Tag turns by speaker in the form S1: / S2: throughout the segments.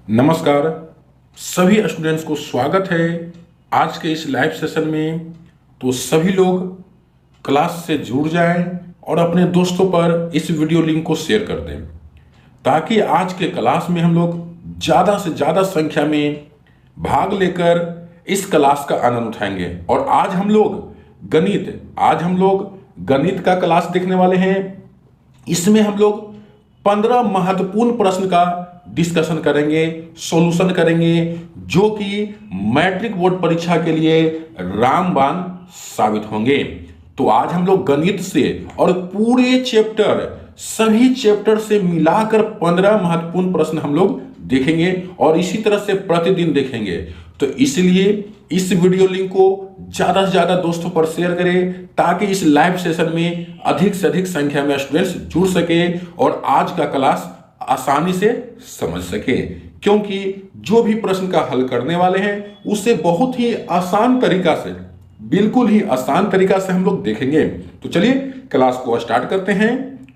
S1: नमस्कार सभी स्टूडेंट्स को स्वागत है आज के इस लाइव सेशन में। तो सभी लोग क्लास से जुड़ जाएं और अपने दोस्तों पर इस वीडियो लिंक को शेयर कर दें ताकि आज के क्लास में हम लोग ज़्यादा से ज़्यादा संख्या में भाग लेकर इस क्लास का आनंद उठाएंगे। और आज हम लोग गणित का क्लास देखने वाले हैं। इसमें हम लोग 15 महत्वपूर्ण प्रश्न का डिस्कशन करेंगे, सॉल्यूशन करेंगे, जो कि मैट्रिक बोर्ड परीक्षा के लिए रामबाण साबित होंगे। तो आज हम लोग गणित से और पूरे सभी चैप्टर से मिलाकर 15 महत्वपूर्ण प्रश्न हम लोग देखेंगे और इसी तरह से प्रतिदिन देखेंगे। तो इसलिए इस वीडियो लिंक को ज़्यादा से ज़्यादा दोस्तों पर शेयर करें ताकि इस लाइव सेशन में अधिक से अधिक संख्या में स्टूडेंट्स जुड़ सके और आज का क्लास आसानी से समझ सके, क्योंकि जो भी प्रश्न का हल करने वाले हैं उसे बहुत ही आसान तरीका से, बिल्कुल ही आसान तरीका से हम लोग देखेंगे। तो चलिए क्लास को स्टार्ट करते हैं।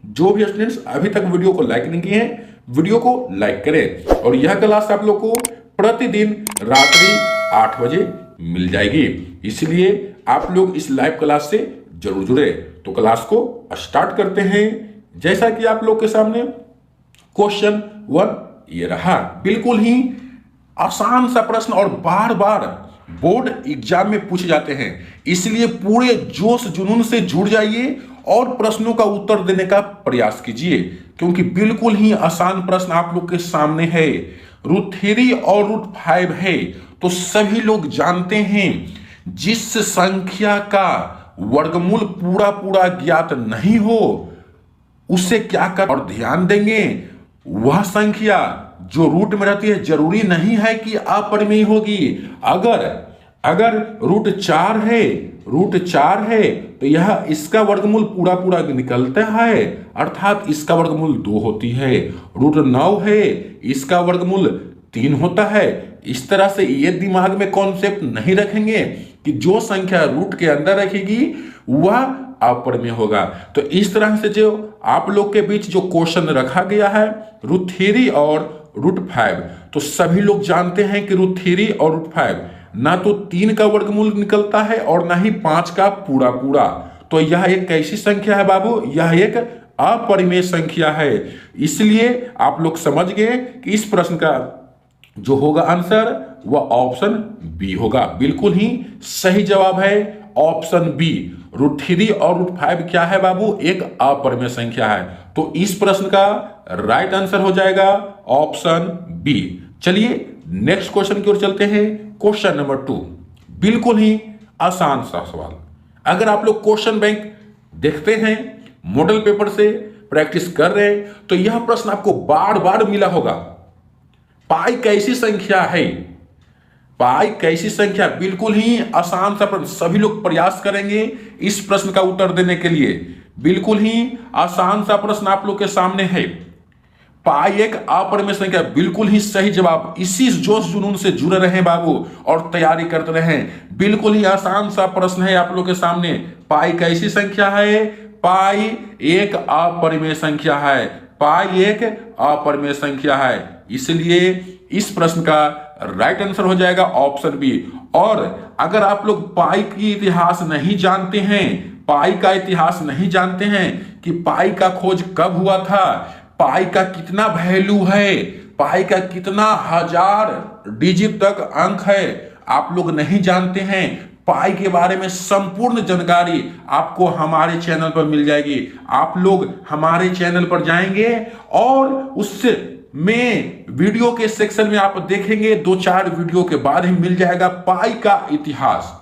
S1: जो भी स्टूडेंट्स अभी तक वीडियो को लाइक नहीं किए हैं, वीडियो को लाइक करें और यह क्लास आप लोग को प्रतिदिन रात्रि 8 बजे मिल जाएगी। इसलिए आप लोग इस लाइव क्लास से जरूर जुड़े। तो क्लास को स्टार्ट करते हैं। जैसा कि आप लोग के सामने क्वेश्चन 1 ये रहा, बिल्कुल ही आसान सा प्रश्न और बार बार बोर्ड एग्जाम में पूछे जाते हैं। इसलिए पूरे जोश जुनून से जुड़ जाइए और प्रश्नों का उत्तर देने का प्रयास कीजिए, क्योंकि बिल्कुल ही आसान प्रश्न आप लोग के सामने है। √3 और √5 है तो सभी लोग जानते हैं जिस संख्या का वर्गमूल पूरा ज्ञात नहीं हो उसे क्या कर और ध्यान देंगे, वह संख्या जो रूट में रहती है जरूरी नहीं है कि अपरिमेय होगी। अगर √4 है तो यह इसका वर्गमूल पूरा निकलता है, अर्थात इसका वर्गमूल 2 होती है। √9 है, इसका वर्गमूल 3 होता है। इस तरह से ये दिमाग में कॉन्सेप्ट नहीं रखेंगे कि जो संख्या रूट के अंदर रखेगी वह अपरिमेय होगा। तो इस तरह से जो आप लोग के बीच जो क्वेश्चन रखा गया है √3 और √5, तो सभी लोग जानते हैं कि √3 और √5 ना तो 3 का वर्गमूल निकलता है और ना ही 5 का पूरा। तो यह एक कैसी संख्या है बाबू, यह एक अपरिमेय संख्या है। इसलिए आप लोग समझ गए कि इस प्रश्न का जो होगा आंसर वह ऑप्शन बी होगा। बिल्कुल ही सही जवाब है ऑप्शन बी। √3 और √5 क्या है बाबू, एक अपरिमेय संख्या है। तो इस प्रश्न का राइट आंसर हो जाएगा ऑप्शन बी। चलिए नेक्स्ट क्वेश्चन की ओर चलते हैं। क्वेश्चन नंबर 2, बिल्कुल ही आसान सा सवाल। अगर आप लोग क्वेश्चन बैंक देखते हैं, मॉडल पेपर से प्रैक्टिस कर रहे हैं, तो यह प्रश्न आपको बार बार मिला होगा। पाई कैसी संख्या है, पाई कैसी संख्या, बिल्कुल ही आसान सा प्रश्न। सभी लोग प्रयास करेंगे इस प्रश्न का उत्तर देने के लिए। बिल्कुल ही आसान सा प्रश्न आप लोग के सामने है। पाई एक अपरिमेय संख्या, बिल्कुल ही सही जवाब। इसी जोश जुनून से जुड़े रहे बाबू और तैयारी करते रहे। बिल्कुल ही आसान सा प्रश्न है आप लोग के सामने। पाई कैसी संख्या है, पाई एक अपरिमेय संख्या है, पाई एक अपरिमेय संख्या है। इसलिए इस प्रश्न का राइट आंसर हो जाएगा ऑप्शन बी। और अगर आप लोग पाई की इतिहास नहीं जानते हैं, पाई का इतिहास नहीं जानते हैं कि पाई का खोज कब हुआ था, पाई का कितना वैल्यू है, पाई का कितना हजार डिजिट तक अंक है, आप लोग नहीं जानते हैं, पाई के बारे में संपूर्ण जानकारी आपको हमारे चैनल पर मिल जाएगी। आप लोग हमारे चैनल पर जाएंगे और उससे में वीडियो के सेक्शन में आप देखेंगे 2-4 वीडियो के बाद ही मिल जाएगा पाई का इतिहास।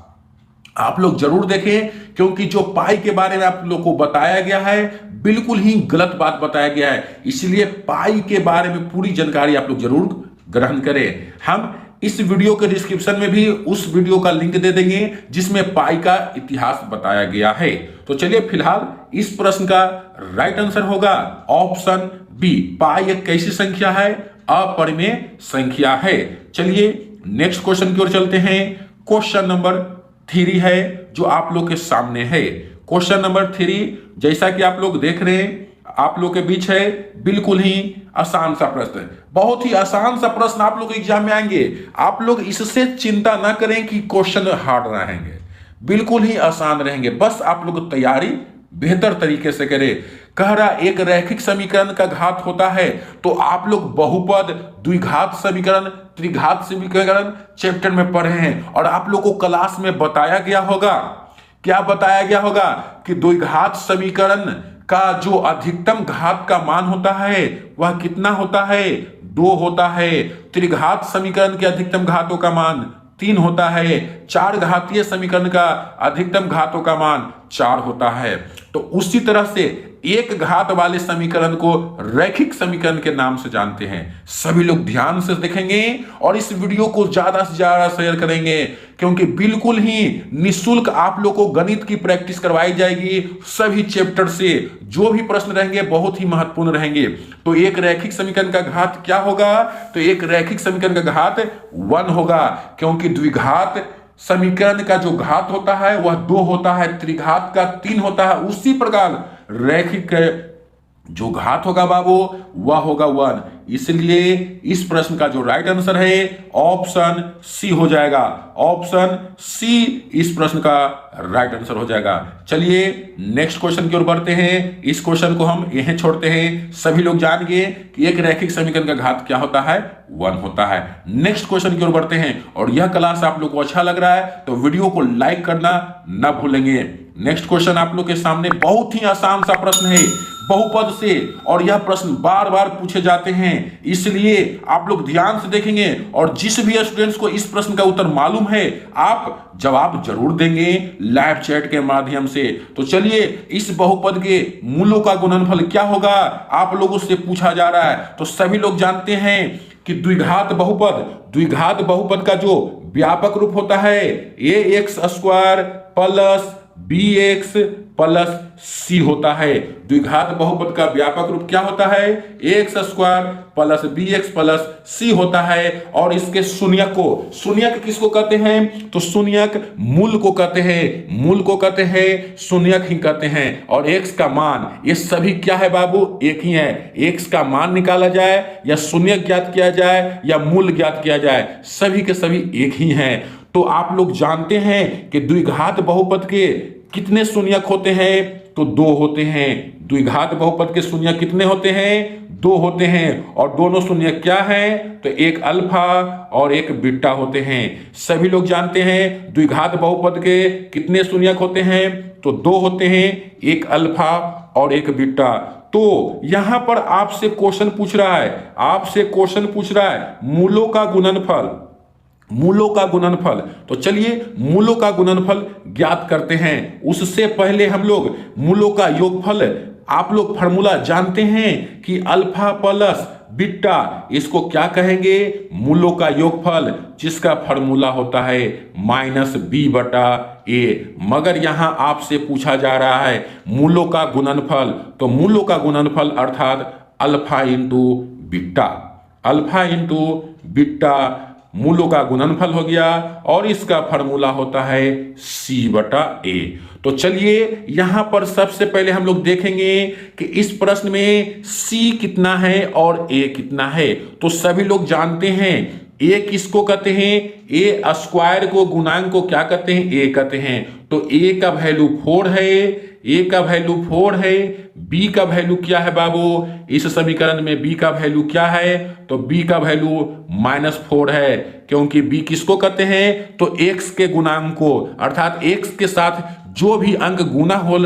S1: आप लोग जरूर देखें, क्योंकि जो पाई के बारे में आप लोग को बताया गया है बिल्कुल ही गलत बात बताया गया है। इसलिए पाई के बारे में पूरी जानकारी आप लोग जरूर ग्रहण करें। हम इस वीडियो के डिस्क्रिप्शन में भी उस वीडियो का लिंक दे देंगे जिसमें पाई का इतिहास बताया गया है। तो चलिए फिलहाल इस प्रश्न का राइट आंसर होगा ऑप्शन बी। पाई एक कैसी संख्या है, अपरिमेय संख्या है। चलिए नेक्स्ट क्वेश्चन की ओर चलते हैं। क्वेश्चन नंबर 3 है जो आप लोग के सामने है। क्वेश्चन नंबर 3 जैसा कि आप लोग देख रहे हैं, आप लोग के बीच है बिल्कुल ही आसान सा प्रश्न, बहुत ही आसान सा प्रश्न आप लोग एग्जाम में आएंगे। आप लोग इससे चिंता ना करें कि क्वेश्चन हार्ड रहेंगे, बिल्कुल ही आसान रहेंगे, बस आप लोग तैयारी बेहतर तरीके से करें। कह रहा एक रैखिक समीकरण का घात होता है, तो आप लोग बहुपद, द्विघात समीकरण, त्रिघात समीकरण चैप्टर में पढ़े हैं और आप लोग को क्लास में बताया गया होगा। क्या बताया गया होगा कि द्विघात समीकरण का जो अधिकतम घात का मान होता है वह कितना होता है, 2 होता है। त्रिघात समीकरण के अधिकतम घातों का मान 3 होता है। चार घातीय समीकरण का अधिकतम घातों का मान 4 होता है। तो उसी तरह से एक घात वाले समीकरण को रैखिक समीकरण के नाम से जानते हैं। सभी लोग ध्यान से देखेंगे और इस वीडियो को ज्यादा से ज्यादा शेयर करेंगे, क्योंकि बिल्कुल ही निःशुल्क आप लोग को गणित की प्रैक्टिस करवाई जाएगी। सभी चैप्टर से जो भी प्रश्न रहेंगे बहुत ही महत्वपूर्ण रहेंगे। तो एक रैखिक समीकरण का घात क्या होगा, तो एक रैखिक समीकरण का घात 1 होगा, क्योंकि द्विघात समीकरण का जो घात होता है वह 2 होता है, त्रिघात का 3 होता है। उसी प्रकार रैखिक जो घात होगा बाबू वह होगा 1। इसलिए इस प्रश्न का जो राइट आंसर है ऑप्शन सी हो जाएगा। ऑप्शन सी इस प्रश्न का राइट आंसर हो जाएगा। चलिए नेक्स्ट क्वेश्चन की ओर बढ़ते हैं। इस क्वेश्चन को हम यहीं छोड़ते हैं। सभी लोग जान गए कि एक रैखिक समीकरण का घात क्या होता है, 1 होता है। नेक्स्ट क्वेश्चन की ओर बढ़ते हैं और यह क्लास आप लोग को अच्छा लग रहा है तो वीडियो को लाइक करना ना भूलेंगे। नेक्स्ट क्वेश्चन आप लोग के सामने बहुत ही आसान सा प्रश्न है बहुपद से, और यह प्रश्न बार बार पूछे जाते हैं, इसलिए आप लोग ध्यान से देखेंगे और जिस भी स्टूडेंट्स को इस प्रश्न का उत्तर मालूम है आप जवाब जरूर देंगे लाइव चैट के माध्यम से। तो चलिए इस बहुपद के मूलों का गुणनफल क्या होगा आप लोगों से पूछा जा रहा है। तो सभी लोग जानते हैं कि द्विघात बहुपद का जो व्यापक रूप होता है ax² plus bx plus c होता है। द्विघात बहुपद का व्यापक रूप क्या होता है, ax² plus bx plus c होता है। और इसके शून्यक किसको कहते हैं, तो शून्यक मूल को कहते हैं, शून्यक ही कहते हैं। और x का मान ये सभी क्या है बाबू, एक ही है। x का मान निकाला जाए या शून्यक ज्ञात किया जाए या मूल ज्ञात किया जाए, सभी के सभी एक ही हैं। तो आप लोग जानते हैं कि द्विघात बहुपद के कितने शून्यक होते हैं, तो 2 होते हैं। द्विघात बहुपद के शून्यक कितने होते हैं, 2 होते हैं। और दोनों शून्यक क्या हैं, तो एक अल्फा और एक बीटा होते हैं। सभी लोग जानते हैं द्विघात बहुपद के कितने शून्यक होते हैं, तो 2 होते हैं, एक अल्फा और एक बीटा। तो यहां पर आपसे क्वेश्चन पूछ रहा है मूलों का गुणनफल। तो चलिए मूलों का गुणनफल ज्ञात करते हैं। उससे पहले हम लोग मूलों का योगफल, आप लोग फॉर्मूला जानते हैं कि अल्फा प्लस बीटा, इसको क्या कहेंगे, मूलों का योगफल, जिसका फॉर्मूला होता है -b/a। मगर यहां आपसे पूछा जा रहा है मूलों का गुणनफल, तो मूलों का गुणनफल अर्थात अल्फा इंटू बीटा मूलों का गुणनफल हो गया और इसका फॉर्मूला होता है c/a। तो चलिए यहां पर सबसे पहले हम लोग देखेंगे कि इस प्रश्न में c कितना है और a कितना है। तो सभी लोग जानते हैं a किसको कहते हैं, a² को गुणांक को क्या कहते हैं, a कहते हैं। तो a का वैल्यू 4 है, b का वैल्यू क्या है बाबू, इस समीकरण में b का वैल्यू क्या है, तो b का वैल्यू -4 है, क्योंकि b किसको कहते हैं, तो x के गुणांक को, अर्थात x के साथ जो भी अंक गुना हुए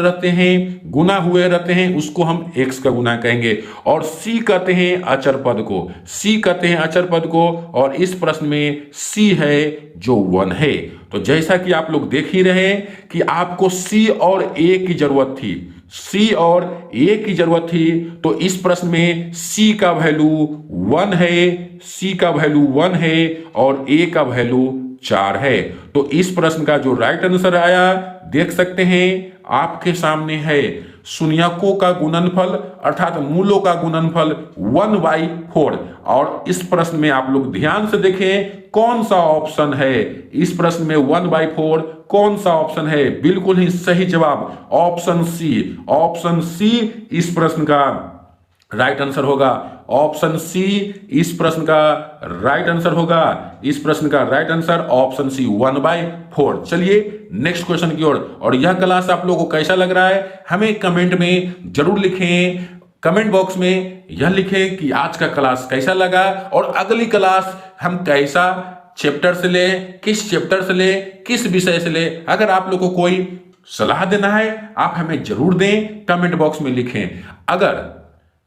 S1: रहते हैं उसको हम x का गुना कहेंगे। और c कहते हैं अचर पद को, और इस प्रश्न में c है जो 1 है। तो जैसा कि आप लोग देख ही रहे कि आपको c और a की जरूरत थी, तो इस प्रश्न में c का वैल्यू 1 है और a का वैल्यू 4 है। तो इस प्रश्न का जो राइट आंसर आया देख सकते हैं आपके सामने है शून्यकों का गुणनफल अर्थात मूलों का गुणनफल 1/4। और इस प्रश्न में आप लोग ध्यान से देखें कौन सा ऑप्शन है, इस प्रश्न में 1/4 कौन सा ऑप्शन है? बिल्कुल ही सही जवाब ऑप्शन सी। ऑप्शन सी इस प्रश्न का राइट आंसर होगा। ऑप्शन सी इस प्रश्न का राइट आंसर होगा। इस प्रश्न का राइट आंसर ऑप्शन सी 1/4। चलिए नेक्स्ट क्वेश्चन की ओर। और यह क्लास आप लोगों को कैसा लग रहा है हमें कमेंट में जरूर लिखें। कमेंट बॉक्स में यह लिखें कि आज का क्लास कैसा लगा और अगली क्लास हम कैसा चैप्टर से ले, किस चैप्टर से ले, किस विषय से ले। अगर आप लोगों को कोई सलाह देना है आप हमें जरूर दें, कमेंट बॉक्स में लिखें। अगर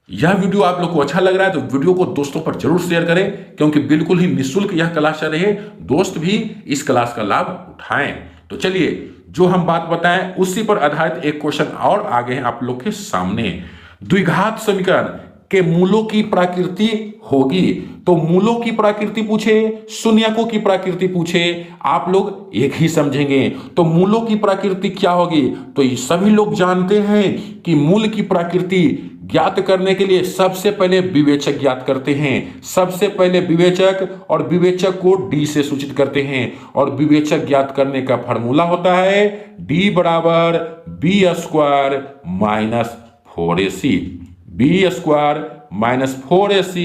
S1: यह वीडियो आप लोग को अच्छा लग रहा है तो वीडियो को दोस्तों पर जरूर शेयर करें, क्योंकि बिल्कुल ही निःशुल्क यह क्लास चल रही है। दोस्त भी इस क्लास का लाभ उठाएं। तो चलिए जो हम बात बताएं उसी पर आधारित एक क्वेश्चन और आगे हैं आप लोग के सामने। द्विघात समीकरण के मूलों की प्रकृति होगी। तो मूलों की प्रकृति पूछे, शून्यकों की प्रकृति पूछे, आप लोग एक ही समझेंगे। तो मूलों की प्रकृति क्या होगी? तो ये सभी लोग जानते हैं कि मूल की प्रकृति ज्ञात करने के लिए सबसे पहले विवेचक ज्ञात करते हैं। सबसे पहले विवेचक, और विवेचक को डी से सूचित करते हैं। और विवेचक ज्ञात करने का फॉर्मूला होता है डी बराबर B square minus 4ac। B square minus 4ac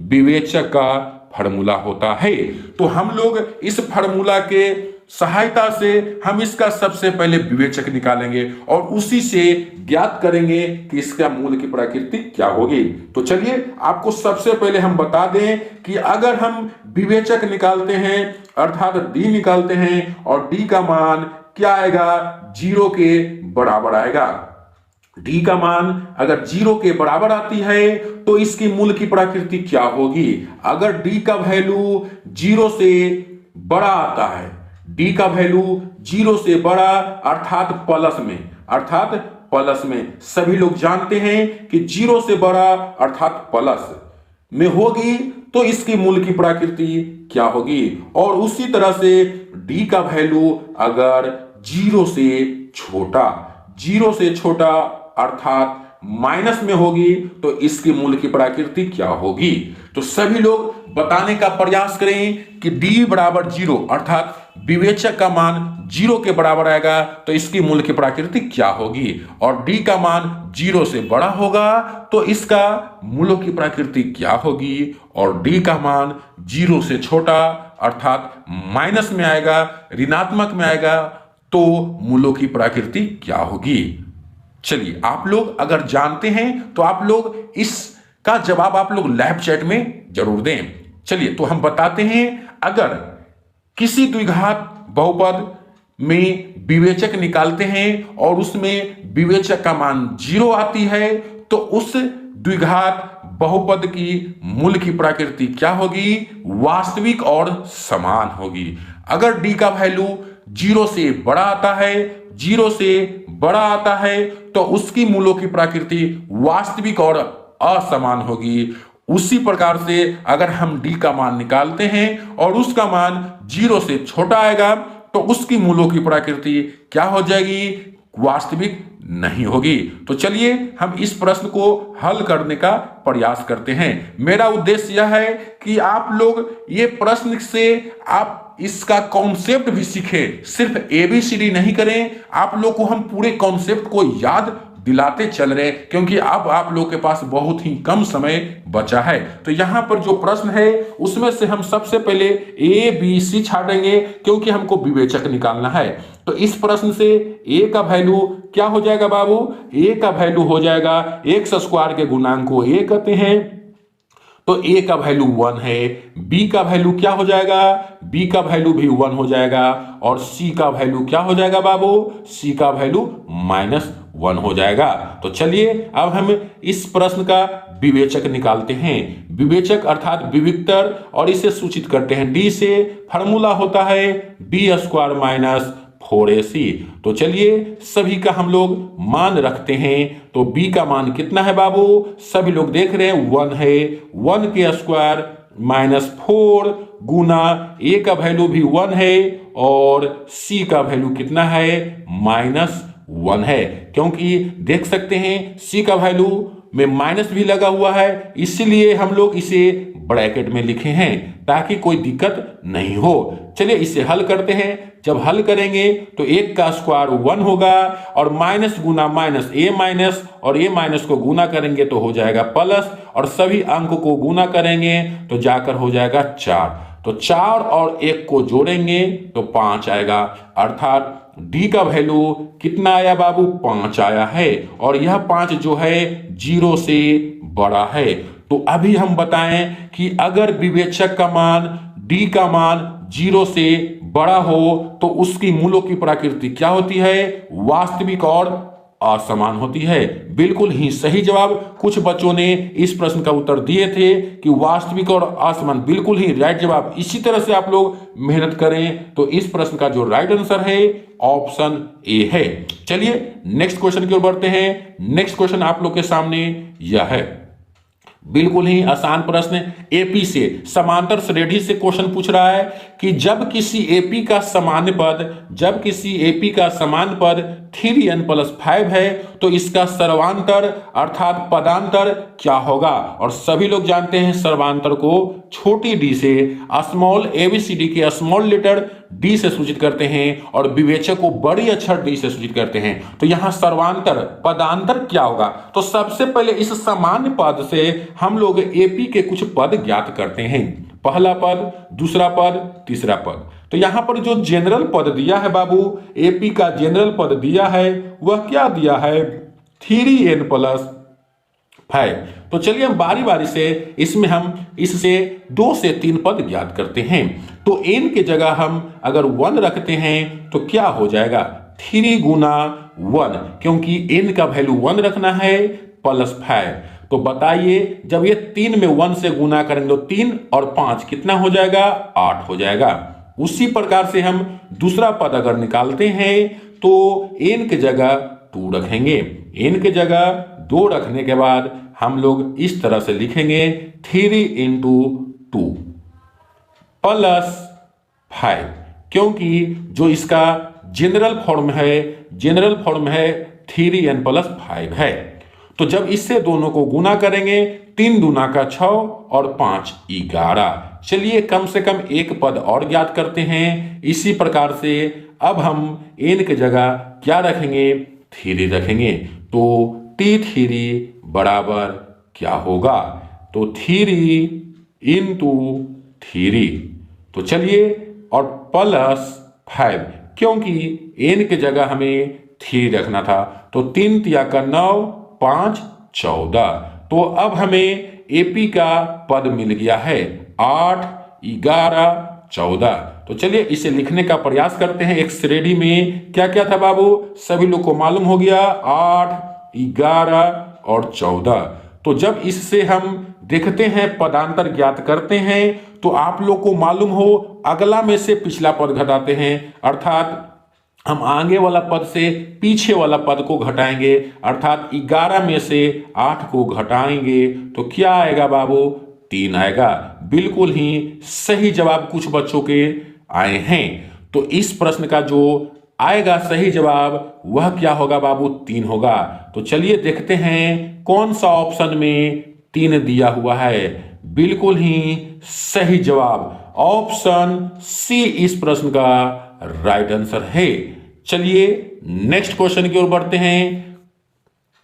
S1: विवेचक का फॉर्मूला होता है। तो हम लोग इस फॉर्मूला के सहायता से हम इसका सबसे पहले विवेचक निकालेंगे और उसी से ज्ञात करेंगे कि इसका मूल की प्रकृति क्या होगी। तो चलिए आपको सबसे पहले हम बता दें कि अगर हम विवेचक निकालते हैं अर्थात डी निकालते हैं और डी का मान क्या आएगा? 0 के बराबर आएगा। डी का मान अगर 0 के बराबर आती है तो इसकी मूल की प्रकृति क्या होगी? अगर डी का वैल्यू 0 से बड़ा आता है, डी का वैल्यू 0 से बड़ा अर्थात प्लस में सभी लोग जानते हैं कि 0 से बड़ा अर्थात प्लस में होगी तो इसकी मूल की प्रकृति क्या होगी? और उसी तरह से डी का वैल्यू अगर 0 से छोटा अर्थात माइनस में होगी तो इसकी मूल की प्रकृति क्या होगी? तो सभी लोग बताने का प्रयास करें कि d बराबर 0 अर्थात विवेचक का मान 0 के बराबर आएगा तो इसकी मूल की प्रकृति क्या होगी? और d का मान 0 से बड़ा होगा तो इसका मूलों की प्रकृति क्या होगी? और d का मान 0 से छोटा अर्थात माइनस में आएगा, ऋणात्मक में आएगा तो मूलों की प्रकृति क्या होगी? चलिए आप लोग अगर जानते हैं तो आप लोग इसका जवाब आप लोग लाइव चैट में जरूर दें। चलिए तो हम बताते हैं, अगर किसी द्विघात बहुपद में विवेचक निकालते हैं और उसमें विवेचक का मान 0 आती है तो उस द्विघात बहुपद की मूल की प्रकृति क्या होगी? वास्तविक और समान होगी। अगर डी का वैल्यू 0 से बड़ा आता है तो उसकी मूलों की प्रकृति वास्तविक और असमान होगी। उसी प्रकार से अगर हम डी का मान निकालते हैं और उसका मान 0 से छोटा आएगा तो उसकी मूलों की प्रकृति क्या हो जाएगी? वास्तविक नहीं होगी। तो चलिए हम इस प्रश्न को हल करने का प्रयास करते हैं। मेरा उद्देश्य यह है कि आप लोग ये प्रश्न से आप इसका कॉन्सेप्ट भी सीखें, सिर्फ ABCD नहीं करें। आप लोग को हम पूरे कॉन्सेप्ट को याद दिलाते चल रहे हैं, क्योंकि अब आप लोग के पास बहुत ही कम समय बचा है। तो यहाँ पर जो प्रश्न है उसमें से हम सबसे पहले ABC छाटेंगे, क्योंकि हमको विवेचक निकालना है। तो इस प्रश्न से A का वैल्यू क्या हो जाएगा बाबू? A का वैल्यू हो जाएगा x स्क्वायर के गुणांक को A कहते हैं, तो A का वैल्यू 1 है। B का वैल्यू क्या हो जाएगा? B का वैल्यू भी 1 हो जाएगा। और C का वैल्यू क्या हो जाएगा बाबू? C का वैल्यू -1 हो जाएगा। तो चलिए अब हम इस प्रश्न का विवेचक निकालते हैं। विवेचक अर्थात विविक्तर, और इसे सूचित करते हैं D से। फॉर्मूला होता है B स्क्वायर माइनस 4ac। तो चलिए सभी का हम लोग मान रखते हैं। तो b का मान कितना है बाबू? सभी लोग देख रहे हैं 1 है। 1 के स्क्वायर -4 गुना a का वैल्यू भी 1 है और c का वैल्यू कितना है? -1 है, क्योंकि देख सकते हैं c का वैल्यू में माइनस भी लगा हुआ है, इसीलिए हम लोग इसे ब्रैकेट में लिखे हैं ताकि कोई दिक्कत नहीं हो। चलिए इसे हल करते हैं। जब हल करेंगे तो 1 का स्क्वायर 1 होगा और माइनस गुना माइनस ए माइनस, और ए माइनस को गुना करेंगे तो हो जाएगा प्लस, और सभी अंक को गुना करेंगे तो जाकर हो जाएगा 4। तो 4 और 1 को जोड़ेंगे तो 5 आएगा, अर्थात डी का वैल्यू कितना आया बाबू? 5 आया है, और यह 5 जो है 0 से बड़ा है। तो अभी हम बताएं कि अगर विवेचक का मान डी का मान 0 से बड़ा हो तो उसकी मूलों की प्रकृति क्या होती है? वास्तविक और असमान होती है। बिल्कुल ही सही जवाब। कुछ बच्चों ने इस प्रश्न का उत्तर दिए थे कि वास्तविक और असमान, बिल्कुल ही राइट जवाब। इसी तरह से आप लोग मेहनत करें तो इस प्रश्न का जो राइट आंसर है ऑप्शन ए है। चलिए नेक्स्ट क्वेश्चन की ओर बढ़ते हैं। नेक्स्ट क्वेश्चन आप लोग के सामने यह है, बिल्कुल ही आसान प्रश्न। एपी से समांतर श्रेणी से क्वेश्चन पूछ रहा है कि जब किसी एपी का समान पद 3n+5 है तो इसका सर्वांतर अर्थात पदांतर क्या होगा? और सभी लोग जानते हैं सर्वांतर को छोटी डी से स्मॉल एबीसीडी के स्मॉल लेटर डी से सूचित करते हैं और विवेचक को बड़ी अक्षर डी से सूचित करते हैं। तो यहां सर्वांतर पदांतर क्या होगा? तो सबसे पहले इस सामान्य पद से हम लोग एपी के कुछ पद ज्ञात करते हैं। पहला पद, दूसरा पद, तीसरा पद। तो यहां पर जो जनरल पद दिया है बाबू, एपी का जनरल पद दिया है वह क्या दिया है? 3n+5। तो चलिए हम बारी बारी से इससे 2 से 3 पद ज्ञात करते हैं। तो n के जगह हम अगर 1 रखते हैं तो क्या हो जाएगा? 3 गुना 1, क्योंकि n का वैल्यू 1 रखना है +5। तो बताइए जब ये 3 में 1 से गुना करेंगे तो 3 और 5 कितना हो जाएगा? 8 हो जाएगा। उसी प्रकार से हम दूसरा पद अगर निकालते हैं तो n के जगह 2 रखेंगे। n के जगह 2 रखने के बाद हम लोग इस तरह से लिखेंगे 3 × 2 +5, क्योंकि जो इसका जनरल फॉर्म है 3n+5 है। तो जब इससे दोनों को गुना करेंगे 3 दूना का 6 और 5 11। चलिए कम से कम एक पद और ज्ञात करते हैं। इसी प्रकार से अब हम n की जगह क्या रखेंगे? 3 रखेंगे। तो T3 बराबर क्या होगा? तो 3 × 3। तो चलिए और +5, क्योंकि n की जगह हमें 3 रखना था। तो 3 × 3 = 9, 5 14। तो अब हमें एपी का पद मिल गया है 8 11 14। तो चलिए इसे लिखने का प्रयास करते हैं। एक श्रेणी में क्या क्या था बाबू? सभी लोग को मालूम हो गया 8 11 और 14। तो जब इससे हम देखते हैं पदांतर ज्ञात करते हैं तो आप लोग को मालूम हो अगला में से पिछला पद घटाते हैं, अर्थात हम आगे वाला पद से पीछे वाला पद को घटाएंगे, अर्थात 11 में से 8 को घटाएंगे तो क्या आएगा बाबू? 3 आएगा। बिल्कुल ही सही जवाब कुछ बच्चों के आए हैं। तो इस प्रश्न का जो आएगा सही जवाब वह क्या होगा बाबू? 3 होगा। तो चलिए देखते हैं कौन सा ऑप्शन में 3 दिया हुआ है। बिल्कुल ही सही जवाब ऑप्शन सी इस प्रश्न का राइट आंसर है। चलिए नेक्स्ट क्वेश्चन की ओर बढ़ते हैं।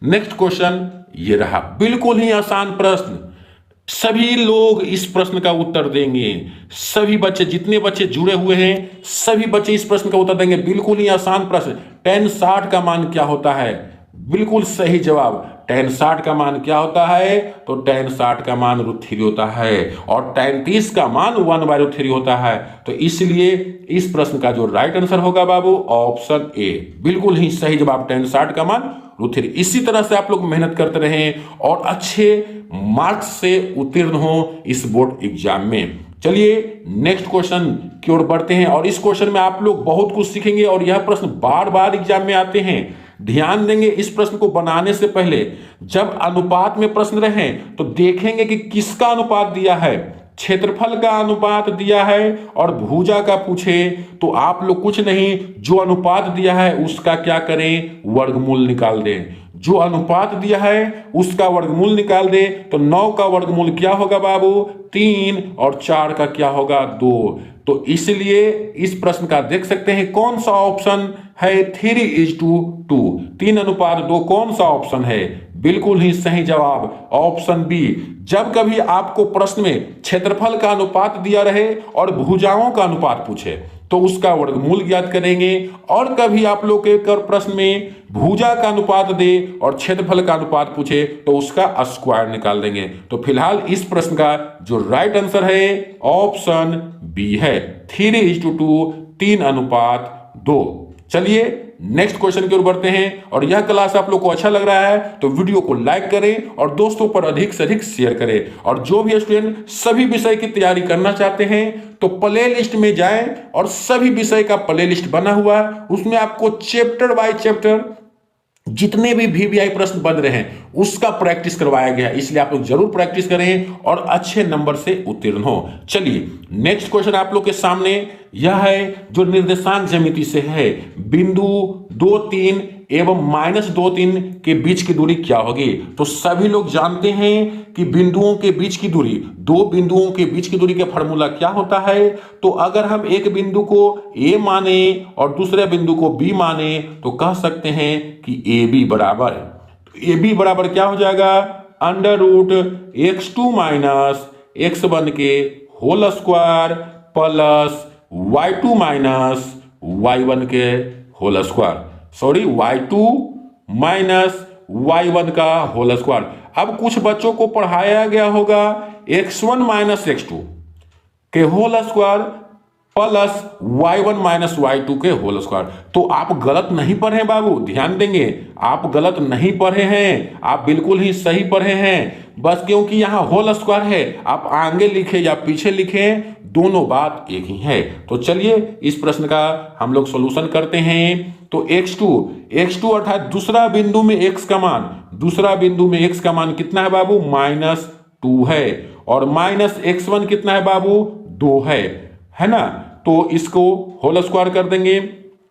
S1: नेक्स्ट क्वेश्चन ये रहा, बिल्कुल ही आसान प्रश्न। सभी लोग इस प्रश्न का उत्तर देंगे। सभी बच्चे, जितने बच्चे जुड़े हुए हैं सभी बच्चे इस प्रश्न का उत्तर देंगे। बिल्कुल ही आसान प्रश्न। tan 60 का मान क्या होता है? बिल्कुल सही जवाब। tan 60 का मान क्या होता है? तो tan 60 का मान √3 होता है और tan 30 का मान 1/√3 होता है। तो इसलिए इस प्रश्न का जो राइट आंसर होगा बाबू ऑप्शन ए। बिल्कुल ही सही जवाब tan 60 का मान √3। इसी तरह से आप लोग मेहनत करते रहें और अच्छे मार्क्स से उत्तीर्ण हो इस बोर्ड एग्जाम में। चलिए नेक्स्ट क्वेश्चन की ओर बढ़ते हैं और इस क्वेश्चन में आप लोग बहुत कुछ सीखेंगे और यह प्रश्न बार बार एग्जाम में आते हैं। ध्यान देंगे इस प्रश्न को बनाने से पहले जब अनुपात में प्रश्न रहे तो देखेंगे कि किसका अनुपात दिया है। क्षेत्रफल का अनुपात दिया है और भुजा का पूछे तो आप लोग कुछ नहीं, जो अनुपात दिया है उसका क्या करें, वर्गमूल निकाल दें। जो अनुपात दिया है उसका वर्गमूल निकाल दे तो 9 का वर्गमूल क्या होगा बाबू, 3, और 4 का क्या होगा, 2। तो इसलिए इस प्रश्न का देख सकते हैं कौन सा ऑप्शन है, 3:2, 3:2 कौन सा ऑप्शन है, बिल्कुल ही सही जवाब ऑप्शन बी। जब कभी आपको प्रश्न में क्षेत्रफल का अनुपात दिया रहे और भुजाओं का अनुपात पूछे तो उसका वर्गमूल ज्ञात करेंगे, और कभी आप लोग के कर प्रश्न में भुजा का अनुपात दे और क्षेत्रफल का अनुपात पूछे तो उसका स्क्वायर निकाल देंगे। तो फिलहाल इस प्रश्न का जो राइट आंसर है ऑप्शन बी है, 3:2, 3:2। चलिए नेक्स्ट क्वेश्चन की ओर बढ़ते हैं, और यह क्लास आप लोग को अच्छा लग रहा है तो वीडियो को लाइक करें और दोस्तों पर अधिक से अधिक शेयर करें। और जो भी स्टूडेंट सभी विषय की तैयारी करना चाहते हैं तो प्ले लिस्ट में जाएं, और सभी विषय का प्ले लिस्ट बना हुआ है, उसमें आपको चैप्टर बाय चैप्टर जितने भी VVI प्रश्न बन रहे हैं उसका प्रैक्टिस करवाया गया, इसलिए आप लोग जरूर प्रैक्टिस करें और अच्छे नंबर से उत्तीर्ण हो। चलिए नेक्स्ट क्वेश्चन आप लोग के सामने यह है जो निर्देशांक ज्यामिति से है, बिंदु 2, 3 एवं -2, 3 के बीच की दूरी क्या होगी। तो सभी लोग जानते हैं कि बिंदुओं के बीच की दूरी, दो बिंदुओं के बीच की दूरी का फॉर्मूला क्या होता है। तो अगर हम एक बिंदु को A माने और दूसरे बिंदु को B माने तो कह सकते हैं कि AB बराबर, तो AB बराबर क्या हो जाएगा, √x2 - x1 के whole square plus y2 - y1 के whole square, sorry y2 - y1 का होल स्क्वायर। अब कुछ बच्चों को पढ़ाया गया होगा x1 - x2 के whole square plus y1 - y2 के होल स्क्वायर। तो आप गलत नहीं पढ़े बाबू, ध्यान देंगे, आप गलत नहीं पढ़े हैं, आप बिल्कुल ही सही पढ़े हैं। बस क्योंकि यहां होल स्क्वायर है, आप आगे लिखे या पीछे लिखे दोनों बात एक ही है। तो चलिए इस प्रश्न का हम लोग सॉल्यूशन करते हैं। तो x2 अर्थात दूसरा बिंदु में x का मान, दूसरा बिंदु में x का मान कितना है बाबू, -2 है, और -x1 कितना है बाबू, 2 है ना। तो इसको होल स्क्वायर कर देंगे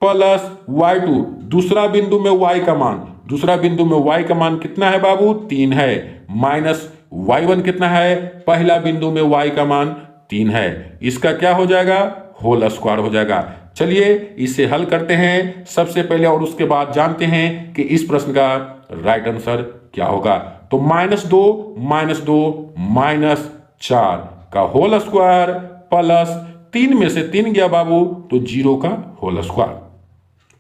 S1: प्लस y2, दूसरा बिंदु में y का मान, दूसरा बिंदु में y का मान कितना है बाबू, 3 है, माइनस y1 कितना है, पहला बिंदु में y का मान 3 है, इसका क्या हो जाएगा, होल स्क्वायर हो जाएगा। चलिए इसे हल करते हैं सबसे पहले, और उसके बाद जानते हैं कि इस प्रश्न का राइट आंसर क्या होगा। तो -2 -4 का होल स्क्वायर प्लस 3 में से 3 गया बाबू तो 0 का होल स्क्वायर।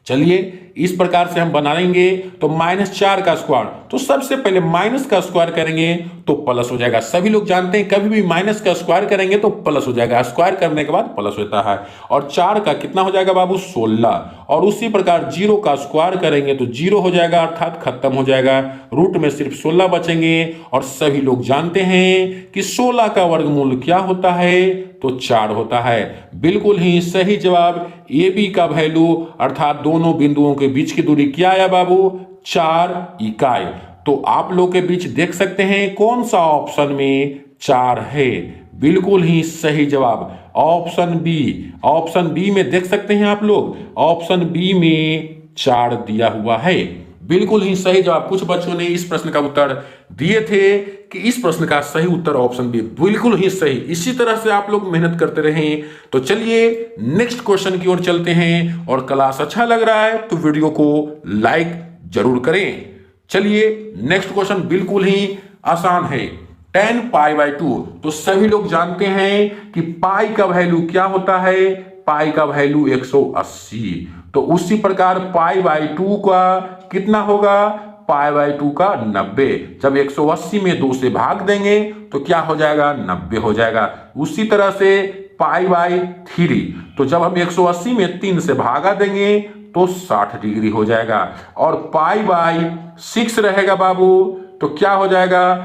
S1: चलिए इस प्रकार से हम बनाएंगे। तो -4 का स्क्वायर, तो सबसे पहले माइनस का स्क्वायर करेंगे तो प्लस हो जाएगा। सभी लोग जानते हैं कभी भी माइनस का स्क्वायर करेंगे तो प्लस हो जाएगा, स्क्वायर करने के बाद प्लस होता है। और 4 का कितना हो जाएगा बाबू, 16। और उसी प्रकार 0 का स्क्वायर करेंगे तो 0 हो जाएगा, अर्थात खत्म हो जाएगा, रूट में सिर्फ 16 बचेंगे। और सभी लोग जानते हैं कि 16 का वर्गमूल क्या होता है, तो 4 होता है। बिल्कुल ही सही जवाब AB का वैल्यू अर्थात दोनों बिंदुओं के बीच की दूरी क्या आया बाबू, 4 इकाई। तो आप लोग के बीच देख सकते हैं कौन सा ऑप्शन में 4 है, बिल्कुल ही सही जवाब ऑप्शन बी। ऑप्शन बी में देख सकते हैं आप लोग, ऑप्शन बी में 4 दिया हुआ है, बिल्कुल ही सही जवाब। कुछ बच्चों ने इस प्रश्न का उत्तर दिए थे कि इस प्रश्न का सही उत्तर ऑप्शन बी, बिल्कुल ही सही। इसी तरह से आप लोग मेहनत करते रहें। तो चलिए नेक्स्ट क्वेश्चन की ओर चलते हैं, और क्लास अच्छा लग रहा है तो वीडियो को लाइक जरूर करें। चलिए नेक्स्ट क्वेश्चन बिल्कुल ही आसान है, tan π/2। तो सभी लोग जानते हैं कि पाई का वैल्यू क्या होता है, पाई का वैल्यू 180। तो उसी प्रकार π/2 का कितना होगा, π/2 का 90। जब 180 में 2 से भाग देंगे तो क्या हो जाएगा, 90 हो जाएगा। उसी तरह से π/3, तो जब हम 180 में 3 से भागा देंगे तो 60 डिग्री हो जाएगा। और π/6 रहेगा बाबू तो क्या हो जाएगा,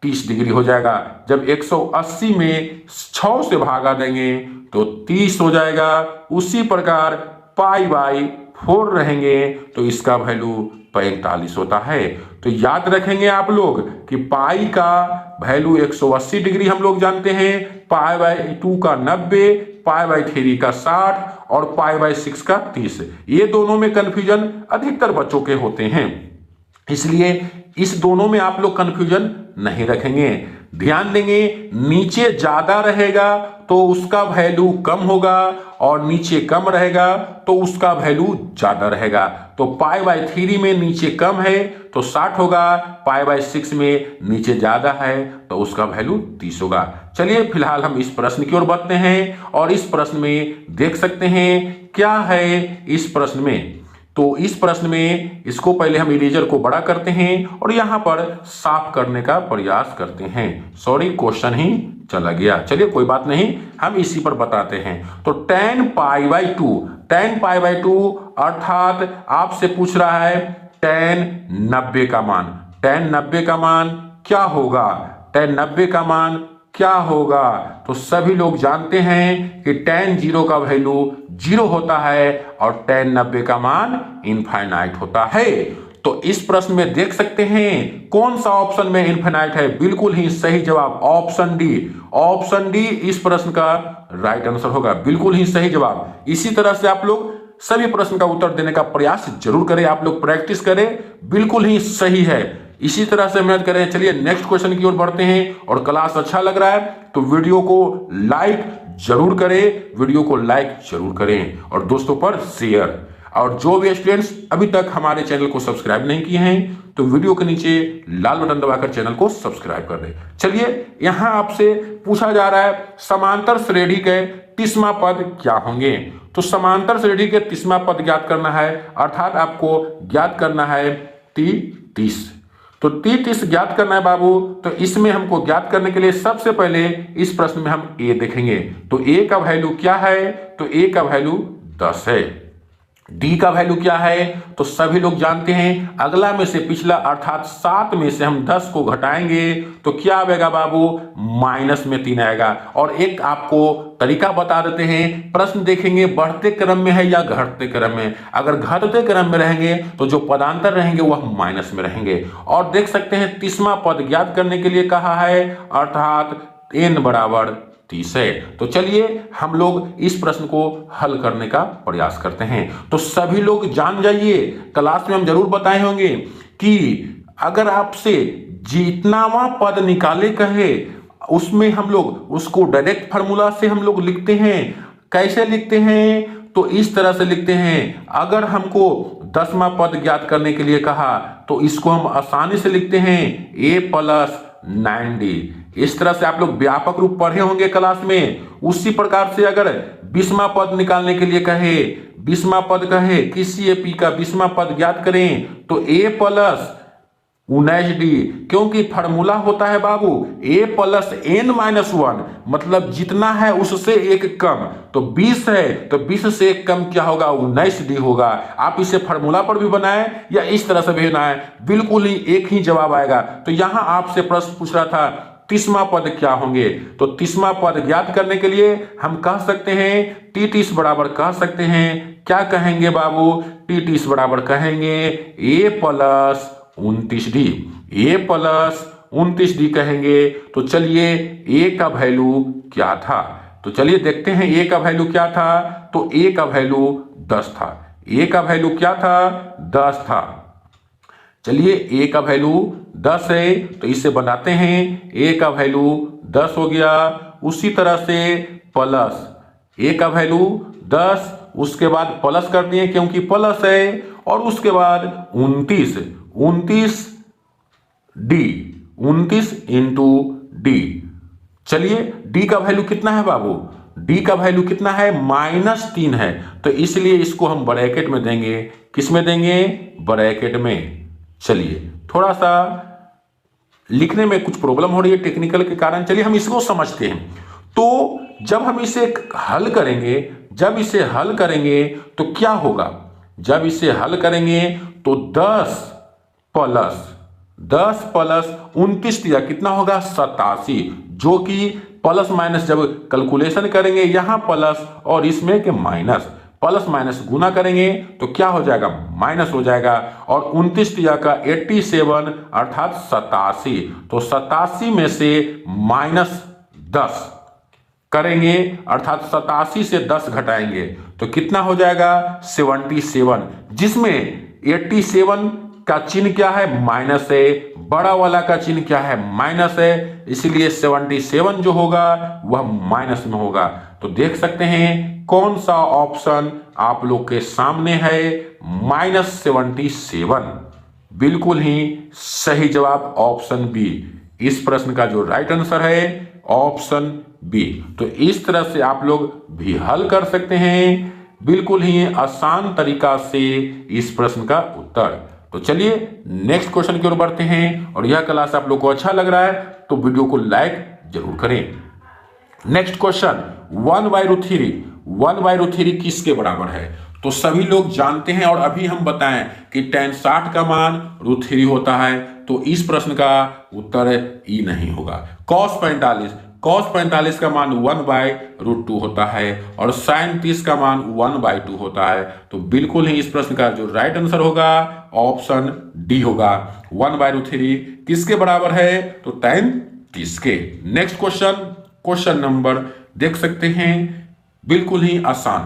S1: 30 डिग्री हो जाएगा। जब 180 में 6 से भागा देंगे तो 30 हो जाएगा। उसी प्रकार π/4 4 रहेंगे तो इसका वैल्यू 45 होता है। तो याद रखेंगे आप लोग कि पाई का वैल्यू 180 डिग्री हम लोग जानते हैं, पाई बाय 2 का 90, पाई बाय 3 का 60 और पाई बाय 6 का 30। ये दोनों में कंफ्यूजन अधिकतर बच्चों के होते हैं, इसलिए इस दोनों में आप लोग कंफ्यूजन नहीं रखेंगे। ध्यान देंगे, नीचे ज्यादा रहेगा तो उसका वैल्यू कम होगा और नीचे कम रहेगा तो उसका वैल्यू ज्यादा रहेगा। तो पाई बाय 3 में नीचे कम है तो 60 होगा, पाई बाय 6 में नीचे ज्यादा है तो उसका वैल्यू 30 होगा। चलिए फिलहाल हम इस प्रश्न की ओर बढ़ते हैं और इस प्रश्न में देख सकते हैं क्या है इस प्रश्न में। तो इस प्रश्न में इसको पहले हम इरेजर को बड़ा करते हैं और यहां पर साफ करने का प्रयास करते हैं। सॉरी, क्वेश्चन ही चला गया, चलिए कोई बात नहीं, हम इसी पर बताते हैं। तो tan पाई बाई 2 अर्थात आपसे पूछ रहा है tan 90 का मान। tan 90 का मान क्या होगा? tan 90 का मान क्या होगा? तो सभी लोग जानते हैं कि tan 0 का वैल्यू 0 होता है और tan 90 का मान इनफाइनाइट होता है। तो इस प्रश्न में देख सकते हैं कौन सा ऑप्शन में इनफाइनाइट है। बिल्कुल ही सही जवाब ऑप्शन डी। ऑप्शन डी इस प्रश्न का राइट आंसर होगा, बिल्कुल ही सही जवाब। इसी तरह से आप लोग सभी प्रश्न का उत्तर देने का प्रयास जरूर करें, आप लोग प्रैक्टिस करें, बिल्कुल ही सही है। इसी तरह से मेहनत करें। चलिए नेक्स्ट क्वेश्चन की ओर बढ़ते हैं। और क्लास अच्छा लग रहा है तो वीडियो को लाइक जरूर करें, वीडियो को लाइक जरूर करें और दोस्तों पर शेयर। और जो भी स्टूडेंट्स अभी तक हमारे चैनल को सब्सक्राइब नहीं किए हैं तो वीडियो के नीचे लाल बटन दबाकर चैनल को सब्सक्राइब कर दें। चलिए यहां आपसे पूछा जा रहा है समांतर श्रेणी के 30वां पद क्या होंगे। तो समांतर श्रेणी के 30वां पद ज्ञात करना है, अर्थात आपको ज्ञात करना है 30। तो 30 ज्ञात करना है बाबू। तो इसमें हमको ज्ञात करने के लिए सबसे पहले इस प्रश्न में हम ए देखेंगे। तो ए का वैल्यू क्या है? तो ए का वैल्यू 10 है। डी का वैल्यू क्या है? तो सभी लोग जानते हैं अगला में से पिछला, अर्थात 7 में से हम 10 को घटाएंगे तो क्या आएगा बाबू? माइनस में 3 आएगा। और एक आपको तरीका बता देते हैं, प्रश्न देखेंगे बढ़ते क्रम में है या घटते क्रम में। अगर घटते क्रम में रहेंगे तो जो पदांतर रहेंगे वह माइनस में रहेंगे। और देख सकते हैं 30वां पद ज्ञात करने के लिए कहा है, अर्थात n बराबर 30 है। तो चलिए हम लोग इस प्रश्न को हल करने का प्रयास करते हैं। तो सभी लोग जान जाइए, क्लास में हम जरूर बताए होंगे कि अगर आपसे जितनावां पद निकाले कहे उसमें हम लोग उसको डायरेक्ट फार्मूला से हम लोग लिखते हैं। कैसे लिखते हैं? तो इस तरह से लिखते हैं, अगर हमको 10वां पद ज्ञात करने के लिए कहा तो इसको हम आसानी से लिखते हैं a + 9d। इस तरह से आप लोग व्यापक रूप पढ़े होंगे क्लास में। उसी प्रकार से अगर 20वां पद निकालने के लिए कहे, 20वां पद कहे किसी p का 20वां पद ज्ञात करें तो a + 19d, क्योंकि फार्मूला होता है बाबू a + n-1, मतलब जितना है उससे एक कम। तो 20 है तो 20 से एक कम क्या होगा? 19d होगा। आप इसे फार्मूला पर भी बनाएं या इस तरह से भी बनाएं, बिल्कुल ही एक ही जवाब आएगा। तो यहां आपसे प्रश्न पूछ रहा था 30वां पद क्या होंगे। तो 30वां पद ज्ञात करने के लिए हम कह सकते हैं T30 बराबर कह सकते हैं, क्या कहेंगे बाबू? T30 बराबर कहेंगे a + 29d, a + 29d कहेंगे। तो चलिए a का वैल्यू क्या था? तो चलिए देखते हैं a का वैल्यू क्या था। तो a का वैल्यू 10 था। a का वैल्यू क्या था? 10 था। चलिए a का वैल्यू 10 है तो इसे बनाते हैं, a का वैल्यू 10 हो गया। उसी तरह से प्लस a का वैल्यू 10, उसके बाद प्लस कर दिए क्योंकि प्लस है, और उसके बाद 29 into d। चलिए d का वैल्यू कितना है बाबू? d का वैल्यू कितना है? -3 है। तो इसलिए इसको हम ब्रैकेट में देंगे। किस में देंगे? ब्रैकेट में। चलिए थोड़ा सा लिखने में कुछ प्रॉब्लम हो रही है टेक्निकल के कारण, चलिए हम इसको समझते हैं। तो जब हम इसे हल करेंगे तो क्या होगा? जब इसे हल करेंगे तो 10 + 29 दिया, कितना होगा? 87, जो कि प्लस माइनस जब कैलकुलेशन करेंगे यहां प्लस और इसमें के माइनस, प्लस माइनस गुना करेंगे तो क्या हो जाएगा, माइनस हो जाएगा। और 29 तिया का 87 अर्थात 87, तो 87 में से -10 करेंगे अर्थात 87 से 10 घटाएंगे तो कितना हो जाएगा, 77, जिसमें 87 का चिन्ह क्या है, माइनस है, बड़ा वाला का चिन्ह क्या है, माइनस है, इसलिए 77 जो होगा वह माइनस में होगा। तो देख सकते हैं कौन सा ऑप्शन आप लोग के सामने है, -77, बिल्कुल ही सही जवाब ऑप्शन बी। इस प्रश्न का जो राइट आंसर है ऑप्शन बी। तो इस तरह से आप लोग भी हल कर सकते हैं, बिल्कुल ही आसान तरीका से इस प्रश्न का उत्तर। तो चलिए नेक्स्ट क्वेश्चन की ओर बढ़ते हैं, और यह क्लास आप लोग को अच्छा लग रहा है तो वीडियो को लाइक जरूर करें। नेक्स्ट क्वेश्चन, 1/√3, 1/√3 किसके बराबर है? तो सभी लोग जानते हैं, और अभी हम बताएं कि tan 60 का मान √3 होता है, तो इस प्रश्न का उत्तर ई नहीं होगा। cos 45 का मान 1/√2 होता है, और sin 30 का मान 1/2 होता है। तो बिल्कुल ही इस प्रश्न का जो राइट आंसर होगा ऑप्शन डी होगा। 1/√3 किसके बराबर है? तो tan 30 के। नेक्स्ट क्वेश्चन नंबर देख सकते हैं, बिल्कुल ही आसान,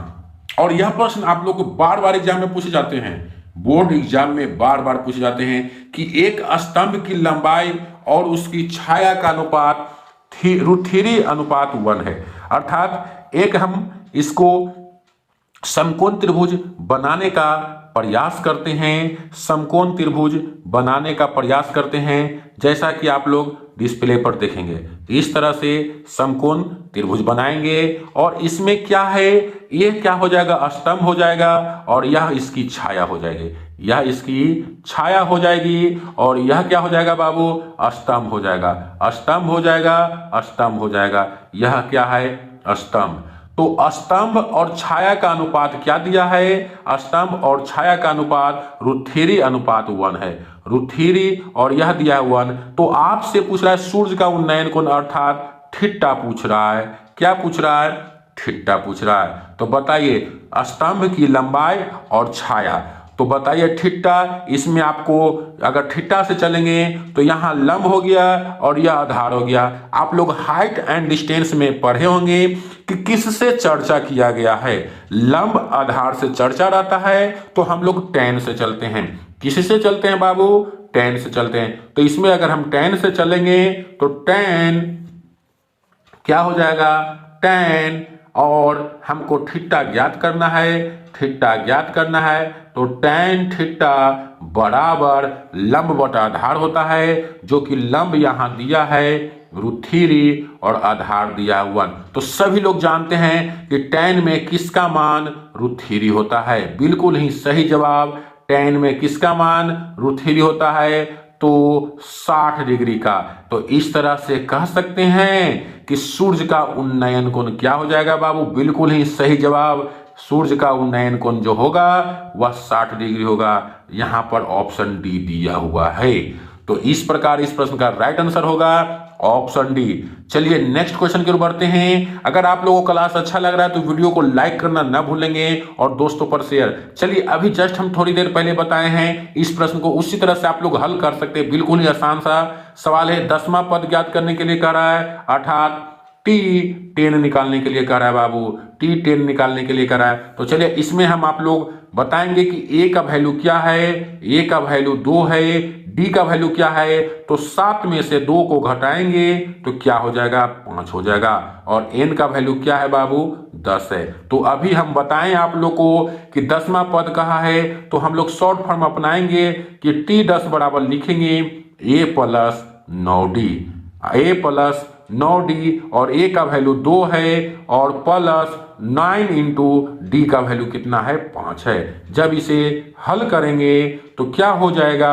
S1: और यह प्रश्न आप लोग को बार बार एग्जाम में पूछे जाते हैं, बोर्ड एग्जाम में बार बार पूछे जाते हैं कि एक स्तंभ की लंबाई और उसकी छाया का अनुपात √3 अनुपात 1 है। अर्थात एक हम इसको समकोण त्रिभुज बनाने का प्रयास करते हैं, समकोण त्रिभुज बनाने का प्रयास करते हैं, जैसा कि आप लोग डिस्प्ले पर देखेंगे। इस तरह से समकोण त्रिभुज बनाएंगे, और इसमें क्या है, ये क्या हो जाएगा, स्तंभ हो जाएगा, और यह इसकी छाया हो जाएगी, यह इसकी छाया हो जाएगी, और यह क्या हो जाएगा बाबू, स्तंभ हो जाएगा, स्तंभ हो जाएगा, स्तंभ हो जाएगा। यह क्या है, स्तंभ। तो स्तंभ और छाया का अनुपात क्या दिया है, स्तंभ और छाया का अनुपात √3 अनुपात 1 है, √3, और यह दिया है 1। तो आपसे पूछ रहा है सूर्य का उन्नयन कोण, अर्थात थीटा पूछ रहा है। क्या पूछ रहा है, थीटा पूछ रहा है। तो बताइए स्तंभ की लंबाई और छाया, तो बताइए थीटा, इसमें आपको अगर थीटा से चलेंगे तो यहाँ लंब हो गया और यह आधार हो गया। आप लोग हाइट एंड डिस्टेंस में पढ़े होंगे कि किससे चर्चा किया गया है, लंब आधार से चर्चा रहता है, तो हम लोग tan से चलते हैं। किससे चलते हैं बाबू, tan से चलते हैं। तो इसमें अगर हम tan से चलेंगे तो tan क्या हो जाएगा, tan, और हमको थीटा ज्ञात करना है, थीटा ज्ञात करना है, तो tan थीटा बराबर लंब बटा आधार होता है, जो कि लंब यहाँ दिया है √3 और आधार दिया है 1। तो सभी लोग जानते हैं कि tan में किसका मान √3 होता है, बिल्कुल ही सही जवाब। tan में किसका मान √3 होता है, तो 60 डिग्री का। तो इस तरह से कह सकते हैं कि सूर्य का उन्नयन कोण क्या हो जाएगा बाबू, बिल्कुल ही सही जवाब। सूर्य का उन्नयन कोण जो होगा वह 60 डिग्री होगा, यहां पर ऑप्शन डी दिया हुआ है। तो इस प्रकार इस प्रश्न का राइट आंसर होगा ऑप्शन डी। चलिए नेक्स्ट क्वेश्चन की ओर बढ़ते हैं। अगर आप लोगों को क्लास अच्छा लग रहा है तो वीडियो को लाइक करना ना भूलेंगे और दोस्तों पर शेयर। चलिए अभी जस्ट हम थोड़ी देर पहले बताए हैं, इस प्रश्न को उसी तरह से आप लोग हल कर सकते हैं। बिल्कुल ही आसान सा सवाल है, 10वां पद ज्ञात करने के लिए कह रहा है, अर्थात T10 निकालने के लिए कह रहा है बाबू, T10 निकालने के लिए कह रहा है। तो चलिए इसमें हम आप लोग बताएंगे कि A का वैल्यू क्या है, A का वैल्यू 2 है, D का वैल्यू क्या है, तो 7 में से 2 को घटाएंगे तो क्या हो जाएगा, 5 हो जाएगा, और N का वैल्यू क्या है बाबू, 10 है। तो अभी हम बताएं आप लोग को कि 10वां पद कहा है, तो हम लोग शॉर्ट फॉर्म अपनाएंगे कि T10 बराबर लिखेंगे A + 9D, A + 9D, और A का वैल्यू 2 है और प्लस 9 इंटू D का वैल्यू कितना है, 5 है। जब इसे हल करेंगे तो क्या हो जाएगा,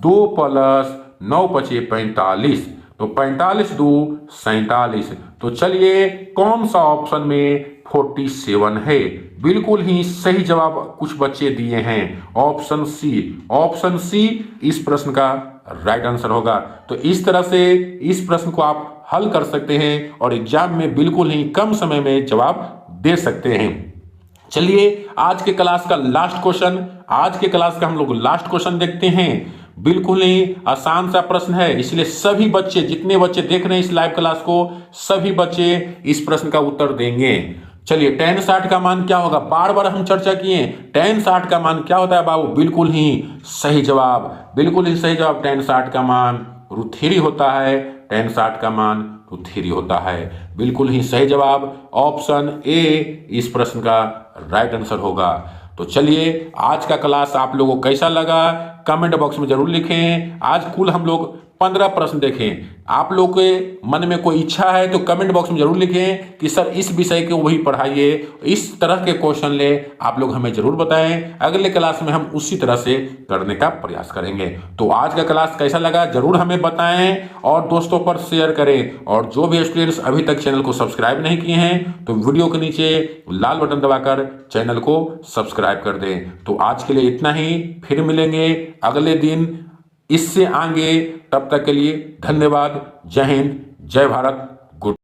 S1: 2 + 9 × 45, तो 45 × 2 = 47। तो चलिए कौन सा ऑप्शन में 47 है, बिल्कुल ही सही जवाब कुछ बच्चे दिए हैं, ऑप्शन सी। ऑप्शन सी इस प्रश्न का राइट आंसर होगा। तो इस तरह से इस प्रश्न को आप हल कर सकते हैं और एग्जाम में बिल्कुल ही कम समय में जवाब दे सकते हैं। चलिए आज के क्लास का लास्ट क्वेश्चन, आज के क्लास का हम लोग लास्ट क्वेश्चन देखते हैं। बिल्कुल ही आसान सा प्रश्न है, इसलिए सभी बच्चे, जितने बच्चे देख रहे हैं इस लाइव क्लास को, सभी बच्चे इस प्रश्न का उत्तर देंगे। चलिए tan 60 का मान क्या होगा, बार बार हम चर्चा किए, tan 60 का मान क्या होता है बाबू, बिल्कुल ही सही जवाब, बिल्कुल ही सही जवाब, tan 60 का मान √3 होता है, tan 60 का मान √3 होता है, बिल्कुल ही सही जवाब ऑप्शन ए इस प्रश्न का राइट आंसर होगा। तो चलिए आज का क्लास आप लोगों को कैसा लगा कमेंट बॉक्स में जरूर लिखें। आज कुल हम लोग 15 प्रश्न देखें। आप लोग के मन में कोई इच्छा है तो कमेंट बॉक्स में जरूर लिखें कि सर इस विषय को वही पढ़ाइए, इस तरह के क्वेश्चन ले, आप लोग हमें जरूर बताएं। अगले क्लास में हम उसी तरह से करने का प्रयास करेंगे। तो आज का क्लास कैसा लगा जरूर हमें बताएं और दोस्तों पर शेयर करें। और जो भी स्टूडेंट्स अभी तक चैनल को सब्सक्राइब नहीं किए हैं तो वीडियो के नीचे लाल बटन दबाकर चैनल को सब्सक्राइब कर दें। तो आज के लिए इतना ही, फिर मिलेंगे अगले दिन इससे आगे। तब तक के लिए धन्यवाद। जय हिंद, जय भारत।